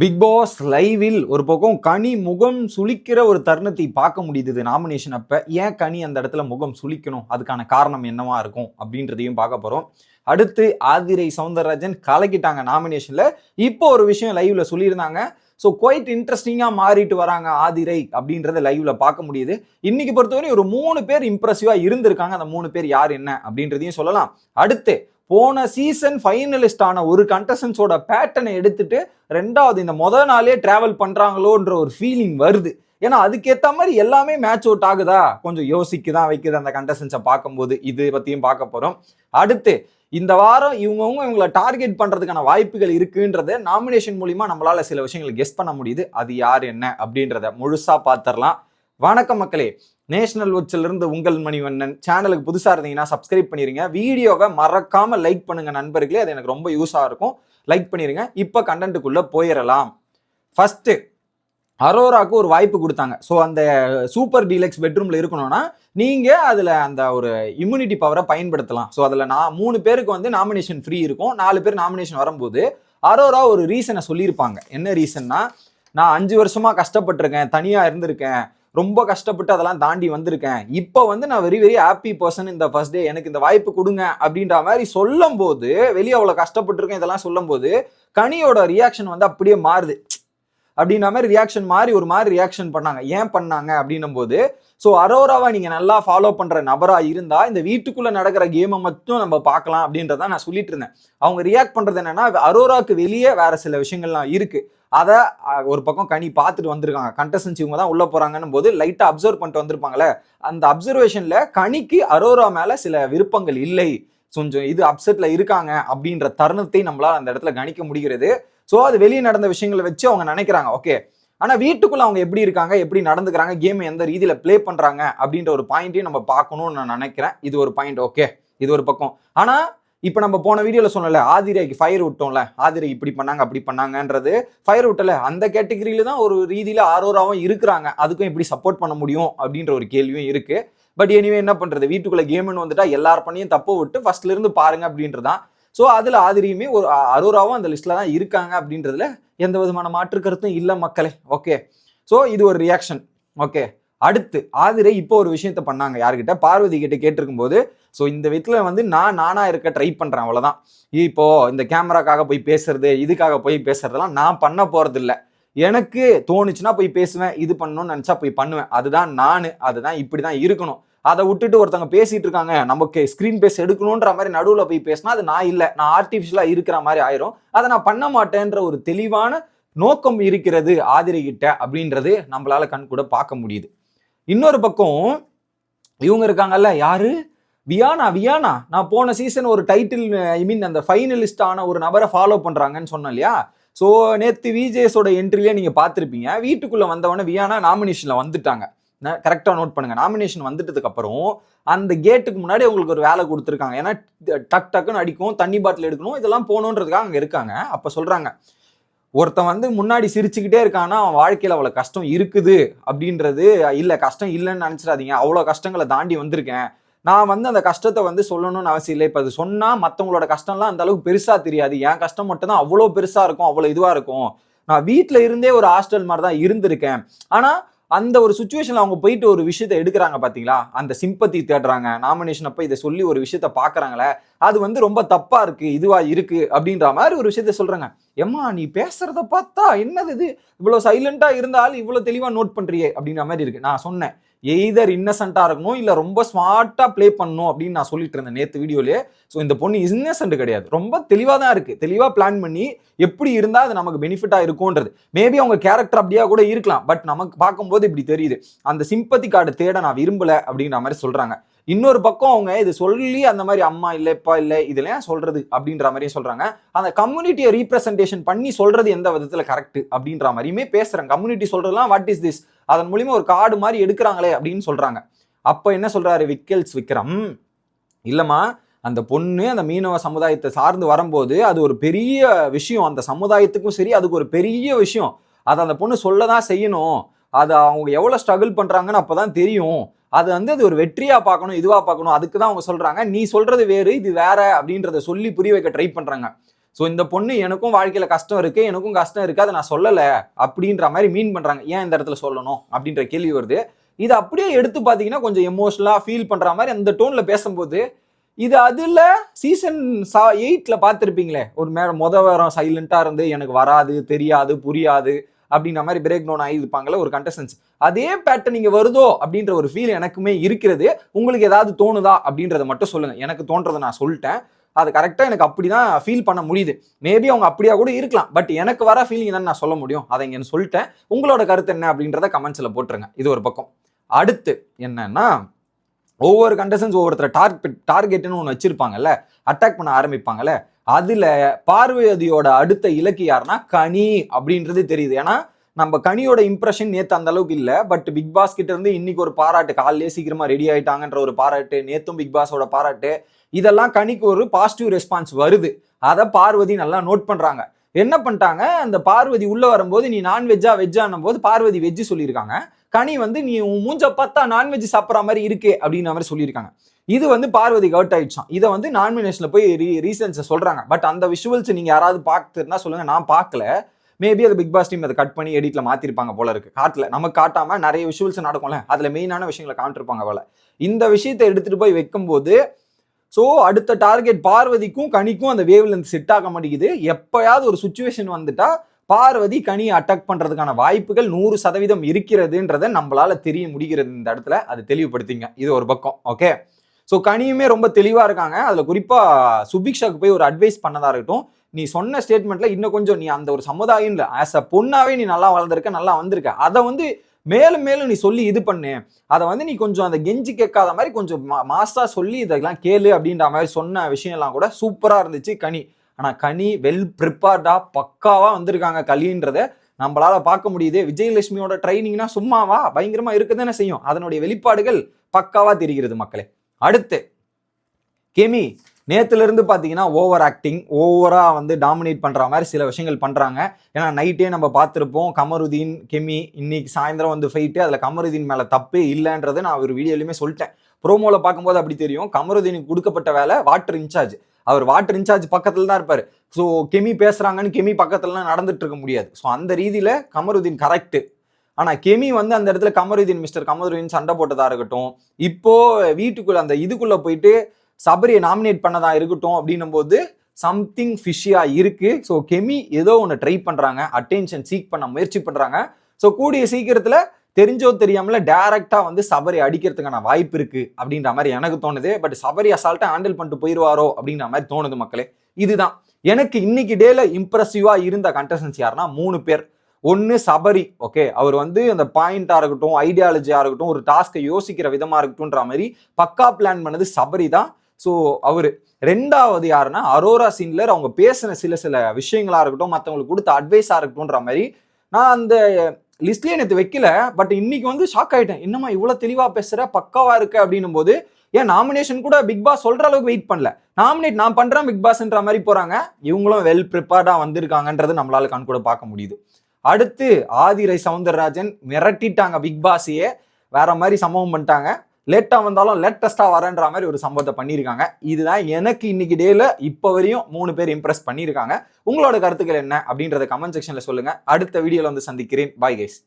Big pass லைவில் ஒரு பக்கம் கனி முகம் சுளிக்கிற ஒரு தருணத்தை பார்க்க முடியுது நாமினேஷன் அப்ப. ஏன் கனி அந்த இடத்துல முகம் சுளிக்கணும், அதுக்கான காரணம் என்னவா இருக்கும் அப்படின்றதையும் பார்க்க போறோம். அடுத்து ஆதிரை சௌந்தரராஜன் கலக்கிட்டாங்க நாமினேஷன்ல. இப்போ ஒரு விஷயம் லைவ்ல சொல்லியிருந்தாங்க. ஸோ குவைட் இன்ட்ரெஸ்டிங்கா மாறிட்டு வராங்க ஆதிரை அப்படின்றத லைவ்ல பார்க்க முடியுது. இன்னைக்கு பொறுத்தவரை ஒரு 3 பேர் இம்ப்ரெசிவா இருந்திருக்காங்க. அந்த 3 பேர் யார் என்ன அப்படின்றதையும் சொல்லலாம். அடுத்து போன சீசன் ஃபைனலிஸ்ட் ஆன ஒரு கண்டஸ்டன்ஸோட பேட்டர்னை எடுத்துட்டு ரெண்டாவது இந்த முதல் நாளே டிராவல் பண்றாங்களோன்ற ஒரு ஃபீலிங் வருது. ஏன்னா அதுக்கேற்ற மாதிரி எல்லாமே மேட்ச் அவுட் ஆகுதா, கொஞ்சம் யோசிக்குதான் வைக்குது அந்த கண்டஸ்டன்ஸை பார்க்கும்போது. இது பத்தியும் பார்க்க போறோம். அடுத்து இந்த வாரம் இவங்களை டார்கெட் பண்றதுக்கான வாய்ப்புகள் இருக்குன்றத நாமினேஷன் மூலியமா நம்மளால சில விஷயங்களை கெஸ் பண்ண முடியுது. அது யார் என்ன அப்படின்றத முழுசா பார்த்துடலாம். வணக்கம் மக்களே, நேஷனல் வாட்ச்ல இருந்து உங்கள் மணிவண்ணன். சேனலுக்கு புதுசா இருந்தீங்கன்னா சப்ஸ்கிரைப் பண்ணிருங்க. வீடியோவை மறக்காம லைக் பண்ணுங்க நண்பர்களே, அது எனக்கு ரொம்ப யூஸா இருக்கும். லைக் பண்ணிருங்க. இப்ப கண்டென்ட்டுக்குள்ள போயிடலாம். ஃபர்ஸ்ட் அரோராக்கு ஒரு வாய்ப்பு கொடுத்தாங்க. ஸோ அந்த சூப்பர் டீலக்ஸ் பெட்ரூம்ல இருக்கணும்னா நீங்க அதுல அந்த ஒரு இம்யூனிட்டி பவரை பயன்படுத்தலாம். ஸோ அதுல 3 பேருக்கு வந்து நாமினேஷன் ஃப்ரீ இருக்கும். 4 பேர் நாமினேஷன் வரும்போது அரோரா ஒரு ரீசனை சொல்லியிருப்பாங்க. என்ன ரீசன்னா, நான் 5 வருஷமா கஷ்டப்பட்டிருக்கேன், தனியா இருந்திருக்கேன், ரொம்ப கஷ்டப்பட்டு அதெல்லாம் தாண்டி வந்திருக்கேன். இப்போ வந்து நான் வெரி வெரி ஹாப்பி பர்சன் இந்த ஃபர்ஸ்ட் டே, எனக்கு இந்த வாய்ப்பு கொடுங்க அப்படின்ற மாதிரி சொல்லும் போது, வெளியே அவ்வளவு கஷ்டப்பட்டிருக்கேன் இதெல்லாம் சொல்லும் போது கனியோட ரியாக்ஷன் வந்து அப்படியே மாறுது. அப்படின்ற மாதிரி ரியாக்ஷன் மாறி ஒரு மாதிரி ரியாக்ஷன் பண்ணாங்க. ஏன் பண்ணாங்க அப்படின்னும் போது, ஸோ அரோராவை நீங்க நல்லா ஃபாலோ பண்ற நபரா இருந்தா இந்த வீட்டுக்குள்ள நடக்கிற கேமை மட்டும் நம்ம பார்க்கலாம் அப்படின்றத நான் சொல்லிட்டு இருந்தேன். அவங்க ரியாக்ட் பண்றது என்னன்னா, அரோராக்கு வெளியே வேற சில விஷயங்கள்லாம் இருக்கு. அதை ஒரு பக்கம் கனி பார்த்துட்டு வந்திருக்காங்க. கண்டஸ்டன்ஸ் இவங்க தான் உள்ள போறாங்கன்னு போது லைட்டா அப்சர்வ் பண்ணிட்டு வந்திருப்பாங்களே, அந்த அப்சர்வேஷன்ல கனிக்கு அரோரா மேல சில விருப்பங்கள் இல்லை, கொஞ்சம் இது அப்செட்ல இருக்காங்க அப்படின்ற தருணத்தை நம்மளால அந்த இடத்துல கணிக்க முடிகிறது. ஸோ அது வெளியே நடந்த விஷயங்களை வச்சு அவங்க நினைக்கிறாங்க ஓகே. ஆனா வீட்டுக்குள்ள அவங்க எப்படி இருக்காங்க, எப்படி நடந்துக்கிறாங்க, கேம் எந்த ரீதியில பிளே பண்றாங்க அப்படின்ற ஒரு பாயிண்ட்டையும் நம்ம பார்க்கணும்னு நான் நினைக்கிறேன். இது ஒரு பாயிண்ட். ஓகே, இது ஒரு பக்கம். ஆனா இப்ப நம்ம போன வீடியோல சொன்னல, ஆதிரைக்கு ஃபயர் விட்டோம்ல, ஆதிரை இப்படி பண்ணாங்க அப்படி பண்ணாங்கன்றது ஃபயர் விட்டல, அந்த கேட்டகரியில தான் ஒரு ரீதியில ஆரோராவும் இருக்கிறாங்க. அதுக்கும் எப்படி சப்போர்ட் பண்ண முடியும் அப்படின்ற ஒரு கேள்வியும் இருக்கு. பட் எனிவே என்ன பண்றது, வீட்டுக்குள்ள கேம்னு வந்துட்டா எல்லார் பண்ணியும் தப்பு விட்டு ஃபர்ஸ்ட்ல இருந்து பாருங்க அப்படின்றதான். ஸோ அதுல ஆதிரியுமே ஒரு அரோராவும் அந்த லிஸ்ட்ல தான் இருக்காங்க அப்படின்றதுல எந்த விதமான மாற்று கருத்தும் இல்லை மக்களே. ஓகே, ஸோ இது ஒரு ரியாக்ஷன். ஓகே, அடுத்து ஆதிரை இப்போ ஒரு விஷயத்த பண்ணாங்க. யாருக்கிட்ட, பார்வதி கிட்ட கேட்டிருக்கும் போது, ஸோ இந்த வீட்டில் வந்து நானா இருக்க ட்ரை பண்றேன், அவ்வளவுதான். இப்போ இந்த கேமராக்காக போய் பேசுறது, இதுக்காக போய் பேசுறதெல்லாம் நான் பண்ண போறது இல்லை. எனக்கு தோணுச்சுன்னா போய் பேசுவேன், இது பண்ணணும்னு நினைச்சா போய் பண்ணுவேன். அதுதான் நானு, அதுதான் இப்படிதான் இருக்கணும். அதை விட்டுட்டு ஒருத்தவங்க பேசிட்டு இருக்காங்க, நமக்கு ஸ்கிரீன் பேஸ் எடுக்கணும்ன்ற மாதிரி நடுவுல போய் பேசினா அது நான் இல்லை, நான் ஆர்டிபிஷியலா இருக்கிற மாதிரி ஆயிரும். அதை நான் பண்ண மாட்டேன்ற ஒரு தெளிவான நோக்கம் இருக்கிறது ஆதிரை கிட்ட அப்படின்றது நம்மளால கண் கூட பார்க்க முடியுது. இன்னொரு பக்கம் இவங்க இருக்காங்கல்ல, யாரு, வியானா. நான் போன சீசன் ஒரு டைட்டில் ஐ மீன் அந்த ஃபைனலிஸ்ட் ஆன ஒரு நபரை ஃபாலோ பண்றாங்கன்னு சொன்னேன் இல்லையா. ஸோ நேத்து விஜேஸோட என்ட்ரிலே நீங்க பார்த்துருப்பீங்க. வீட்டுக்குள்ள வந்தவன வியானா நாமினேஷன்ல வந்துட்டாங்க. கரெக்டா நோட் பண்ணுங்க. நாமினேஷன் வந்துட்டதுக்கு அப்புறம் அந்த கேட்டுக்கு முன்னாடி உங்களுக்கு ஒரு வேலை கொடுத்துருக்காங்க. ஏன்னா டக் டக்குன்னு அடிக்கும், தண்ணி பாட்டில் எடுக்கணும், இதெல்லாம் போகணுன்றதுக்காக அங்க இருக்காங்க. அப்ப சொல்றாங்க, ஒருத்தன் வந்து முன்னாடி சிரிச்சுக்கிட்டே இருக்கான்னா அவன் வாழ்க்கையில அவ்வளவு கஷ்டம் இருக்குது அப்படின்றது இல்ல. கஷ்டம் இல்லைன்னு நினைச்சிடாதீங்க, அவ்வளவு கஷ்டங்களை தாண்டி வந்திருக்கேன். நான் வந்து அந்த கஷ்டத்தை வந்து சொல்லணும்னு அவசியம் இல்லை. இப்ப அது சொன்னா மத்தவங்களோட கஷ்டம்லாம் அந்த அளவுக்கு பெருசா தெரியாது, என் கஷ்டம் மட்டும் தான் அவ்வளவு பெருசா இருக்கும், அவ்வளவு இதுவா இருக்கும். நான் வீட்டுல இருந்தே ஒரு ஹாஸ்டல் மாதிரி தான் இருந்திருக்கேன். ஆனா அந்த ஒரு சுச்சுவேஷன்ல அவங்க போயிட்டு ஒரு விஷயத்த எடுக்கிறாங்க பாத்தீங்களா, அந்த சிம்பத்தி தேடுறாங்க. நாமினேஷன் அப்ப இதை சொல்லி ஒரு விஷயத்த பாக்குறாங்களே, அது வந்து ரொம்ப தப்பா இருக்கு, இதுவா இருக்கு அப்படின்ற மாதிரி ஒரு விஷயத்த சொல்றாங்க. ஏம்மா நீ பேசுறத பார்த்தா என்னது இது, இவ்வளவு சைலண்டா இருந்தாலும் இவ்வளவு தெளிவா நோட் பண்றியே அப்படின்ற மாதிரி இருக்கு. நான் சொன்னேன், எய்தர் இன்னசென்ட்டா இருக்கணும் இல்ல ரொம்ப ஸ்மார்ட்டா பிளே பண்ணணும் அப்படின்னு நான் சொல்லிட்டு இருந்தேன் நேத்து வீடியோலயே. ஸோ இந்த பொண்ணு இன்னசென்ட் கிடையாது, ரொம்ப தெளிவா தான் இருக்கு. தெளிவா பிளான் பண்ணி எப்படி இருந்தா அது நமக்கு பெனிஃபிட்டா இருக்கும்ன்றது. மேபி அவங்க கேரக்டர் அப்படியா கூட இருக்கலாம், பட் நமக்கு பார்க்கும்போது இப்படி தெரியுது. அந்த சிம்பத்தி கார்டு தேட நான் விரும்பல அப்படின்ற மாதிரி சொல்றாங்க. இன்னொரு பக்கம் அவங்க இது சொல்லி அந்த மாதிரி அம்மா இல்லை இப்பா இல்லை இதெல்லாம் சொல்றது அப்படின்ற மாதிரியும் சொல்றாங்க. அந்த கம்யூனிட்டியை ரீப்ரசன்டேஷன் பண்ணி சொல்றது எந்த விதத்துல கரெக்ட் அப்படின்ற மாதிரியுமே பேசுறாங்க. கம்யூனிட்டி சொல்றதுலாம் வாட் இஸ் திஸ், அதன் மூலியமா ஒரு கார்டு மாதிரி எடுக்கிறாங்களே அப்படின்னு சொல்றாங்க. அப்ப என்ன சொல்றாரு விக்ரம், இல்லம்மா அந்த பொண்ணு அந்த மீனவ சமுதாயத்தை சார்ந்து வரும்போது அது ஒரு பெரிய விஷயம், அந்த சமுதாயத்துக்கும் சரி அதுக்கு ஒரு பெரிய விஷயம். அதை அந்த பொண்ணு சொல்லதான் செய்யணும். அது அவங்க எவ்வளவு ஸ்ட்ரகிள் பண்றாங்கன்னு அப்பதான் தெரியும். அது வந்து அது ஒரு வெற்றியா பார்க்கணும், இதுவா பார்க்கணும், அதுக்கு தான் அவங்க சொல்றாங்க. நீ சொல்றது வேறு, இது வேற அப்படின்றத சொல்லி புரிய வைக்க ட்ரை பண்றாங்க. ஸோ இந்த பொண்ணு எனக்கும் வாழ்க்கையில கஷ்டம் இருக்கு, எனக்கும் கஷ்டம் இருக்கு, அதை நான் சொல்லலை அப்படின்ற மாதிரி மீன் பண்றாங்க. ஏன் இந்த இடத்துல சொல்லணும் அப்படின்ற கேள்வி வருது. இது அப்படியே எடுத்து பார்த்தீங்கன்னா கொஞ்சம் எமோஷனலா ஃபீல் பண்ற மாதிரி அந்த டோன்ல பேசும்போது, இது அதுல சீசன் 8ல பார்த்துருப்பீங்களே, ஒரு வாரம் சைலண்டா இருந்து எனக்கு வராது, தெரியாது, புரியாது அப்படின்ற மாதிரி பிரேக் டவுன் ஆகிருப்பாங்களே ஒரு கண்டஸ்டன்ஸ். அதே பேட்டர்ன் நீங்க வருதோ அப்படின்ற ஒரு ஃபீல் எனக்குமே இருக்கிறது. உங்களுக்கு ஏதாவது தோணுதா அப்படின்றத மட்டும் சொல்லுங்க. எனக்கு தோன்றதை நான் சொல்லிட்டேன். அது கரெக்டாக எனக்கு அப்படிதான் ஃபீல் பண்ண முடியுது. மேபி அவங்க அப்படியா கூட இருக்கலாம். பட் எனக்கு வர ஃபீலிங் என்னன்னு நான் சொல்ல முடியும். அதை இங்கே சொல்லிட்டேன். உங்களோட கருத்து என்ன அப்படின்றத கமெண்ட்ஸ்ல போட்டுருங்க. இது ஒரு பக்கம். அடுத்து என்னன்னா, ஒவ்வொரு கண்டஸ்டன்ஸ் ஒவ்வொருத்தர் டார்கெட்னு ஒன்று வச்சிருப்பாங்கல்ல, அட்டாக் பண்ண ஆரம்பிப்பாங்கல்ல. அதுல பார்வதியோட அடுத்த இலக்கு யாருன்னா கனி அப்படின்றது தெரியுது. ஏன்னா நம்ம கனியோட இம்ப்ரெஷன் நேத்து அந்த அளவுக்கு இல்ல. பட் பிக் பாஸ் கிட்ட இருந்து இன்னைக்கு ஒரு பாராட்டு, காலையிலே சீக்கிரமா ரெடி ஆயிட்டாங்கன்ற ஒரு பாராட்டு, நேத்தும் பிக் பாஸோட பாராட்டு, இதெல்லாம் கனிக்கு ஒரு பாசிட்டிவ் ரெஸ்பான்ஸ் வருது. அதை பார்வதி நல்லா நோட் பண்றாங்க. என்ன பண்ணிட்டாங்க, அந்த பார்வதி உள்ள வரும்போது நீ நான்வெஜ்ஜா வெஜ்ஜானும் போது பார்வதி வெஜ்ஜு சொல்லியிருக்காங்க. கனி வந்து நீ மூஞ்ச பார்த்தா நான்வெஜ் சாப்பிட்ற மாதிரி இருக்கே அப்படின்ற மாதிரி சொல்லியிருக்காங்க. இது வந்து பார்வதி கவுட் ஆயிடுச்சான். இதை வந்து நாமினேஷன்ல போய் ரீசன்ஸை சொல்றாங்க. பட் அந்த விஷுவல்ஸ் நீங்க யாராவது பார்த்துருந்தா சொல்லுங்க. நான் பார்க்கல. மேபி அது பிக் பாஸ் டீம் அதை கட் பண்ணி எடிட்ல மாத்திருப்பாங்க போல இருக்கு. காட்டல, நமக்கு காட்டாம நிறைய விஷுவல்ஸ் நடக்கும்ல, அதுல மெயினான விஷயங்களை காமிட்டிருப்பாங்க போல. இந்த விஷயத்தை எடுத்துட்டு போய் வைக்கும்போது ஸோ அடுத்த டார்கெட் பார்வதிக்கும் கனிக்கும் அந்த வேவ் லென்த் செட் ஆக மாட்டேங்குது. எப்பயாவது ஒரு சுச்சுவேஷன் வந்துட்டா பார்வதி கனியை அட்டாக் பண்றதுக்கான வாய்ப்புகள் 100% இருக்கிறதுன்றதை நம்மளால தெரிய முடிகிறது இந்த இடத்துல. அது தெளிவுபடுத்திங்க. இது ஒரு பக்கம். ஓகே, ஸோ கனியுமே ரொம்ப தெளிவா இருக்காங்க. அதுல குறிப்பா சுபிக்ஷாக்கு போய் ஒரு அட்வைஸ் பண்ணதா இருக்கட்டும். நீ சொன்ன ஸ்டேட்மெண்ட்ல இன்னும் கொஞ்சம் நீ அந்த ஒரு சமுதாயம் ஆஸ் அ பொண்ணாவே நீ நல்லா வளர்ந்துருக்க, நல்லா வந்திருக்க, அதை வந்து மேலும் மேலும் நீ சொல்லி இது பண்ணு. அதை வந்து நீ கொஞ்சம் அந்த கெஞ்சி கேட்காத மாதிரி கொஞ்சம் மாசா சொல்லி இதெல்லாம் கேளு அப்படின்ற மாதிரி சொன்ன விஷயம் எல்லாம் கூட சூப்பரா இருந்துச்சு கனி. ஆனா கனி வெல் ப்ரிப்பேர்டா பக்காவா வந்திருக்காங்க கலின்றத நம்மளால பார்க்க முடியுது. விஜயலட்சுமியோட ட்ரைனிங்னா சும்மாவா, பயங்கரமா இருக்குதானே செய்யும். அதனுடைய வெளிப்பாடுகள் பக்காவா தெரிகிறது மக்களே. அடுத்து கெமி நேத்துல இருந்து பாத்தீங்கன்னா ஓவர் ஆக்டிங், ஓவரா வந்து டாமினேட் பண்ற மாதிரி சில விஷயங்கள் பண்றாங்க. ஏன்னா நைட்டே நம்ம பார்த்துருப்போம் கமருதீன் கெமி இன்னைக்கு சாயந்தரம் வந்து ஃபைட்டு. அதுல கமருதீன் மேல தப்பே இல்லைன்றதை நான் ஒரு வீடியோலையுமே சொல்லிட்டேன். ப்ரோமோல பார்க்கும்போது அப்படி தெரியும். கமருதீனுக்கு கொடுக்கப்பட்ட வேலை வாட்டர் இன்சார்ஜ். அவர் வாட்டர் இன்சார்ஜ் பக்கத்துல தான் இருப்பாரு. ஸோ கெமி பேசுறாங்கன்னு கெமி பக்கத்துலலாம் நடந்துட்டு இருக்க முடியாது. ஸோ அந்த ரீதியில கமருதீன் கரெக்ட். ஆனா கெமி வந்து அந்த இடத்துல கமருதீன் மிஸ்டர் கமருதீன் சண்டை போட்டதா இருக்கட்டும், இப்போ வீட்டுக்குள்ள அந்த இதுக்குள்ள போயிட்டு சபரியை நாமினேட் பண்ணதா இருக்கட்டும் அப்படின்னும் போது சம்திங் ஃபிஷியா இருக்கு. ஸோ கெமி ஏதோ ஒன்று ட்ரை பண்றாங்க, அட்டென்ஷன் சீக் பண்ண முயற்சி பண்றாங்க. ஸோ கூடிய சீக்கிரத்துல தெரிஞ்சோ தெரியாமல டைரக்டா வந்து சபரி அடிக்கிறதுக்கான வாய்ப்பு இருக்கு அப்படின்ற மாதிரி எனக்கு தோணுது. பட் சபரி அசால்ட்டா ஹேண்டில் பண்ணிட்டு போயிடுவாரோ அப்படின்ற மாதிரி தோணுது மக்களே. இதுதான் எனக்கு இன்னைக்கு டேல இம்ப்ரெசிவா இருந்த கண்டஸ்டன்ஸ் யாருன்னா 3 பேர். ஒன்னு சபரி. ஓகே, அவர் வந்து அந்த பாயிண்டா இருக்கட்டும், ஐடியாலஜியா இருக்கட்டும், ஒரு டாஸ்கை யோசிக்கிற விதமா இருக்கட்டும்ன்ற மாதிரி பக்கா பிளான் பண்ணது சபரி தான். ஸோ அவரு. ரெண்டாவது யாருன்னா அரோரா சின்லர். அவங்க பேசின சில விஷயங்களா இருக்கட்டும், மற்றவங்களுக்கு கொடுத்த அட்வைஸா இருக்கட்டும்ன்ற மாதிரி நான் அந்த லிஸ்ட்லயே நேற்று வைக்கல. பட் இன்னைக்கு வந்து ஷாக் ஆயிட்டேன். என்னமா இவ்வளவு தெளிவா பேசுற, பக்காவா இருக்கு அப்படின்னும் போது ஏன் நாமினேஷன் கூட பிக் பாஸ் சொல்ற அளவுக்கு வெயிட் பண்ணல. நாமினேட் நான் பண்றேன் பிக் பாஸ்ன்ற மாதிரி போறாங்க. இவங்களும் வெல் ப்ரிப்பேர்டா வந்திருக்காங்கன்றது நம்மளால கண் கூட பார்க்க முடியுது. அடுத்து ஆதிரை சவுந்தரராஜன் மிரட்டிட்டாங்க பிக் பாஸையே. வேற மாதிரி சம்பவம் பண்ணிட்டாங்க. லேட்டா வந்தாலும் லேட்டஸ்டா வரேன்ற மாதிரி ஒரு சம்பவத்தை பண்ணியிருக்காங்க. இதுதான் எனக்கு இன்னைக்கு டேல இப்போ வரையும் 3 பேர் இம்ப்ரெஸ் பண்ணியிருக்காங்க. உங்களோட கருத்துக்கள் என்ன அப்படின்றத கமெண்ட் செக்ஷன்ல சொல்லுங்க. அடுத்த வீடியோல வந்து சந்திக்கிறேன். Bye guys.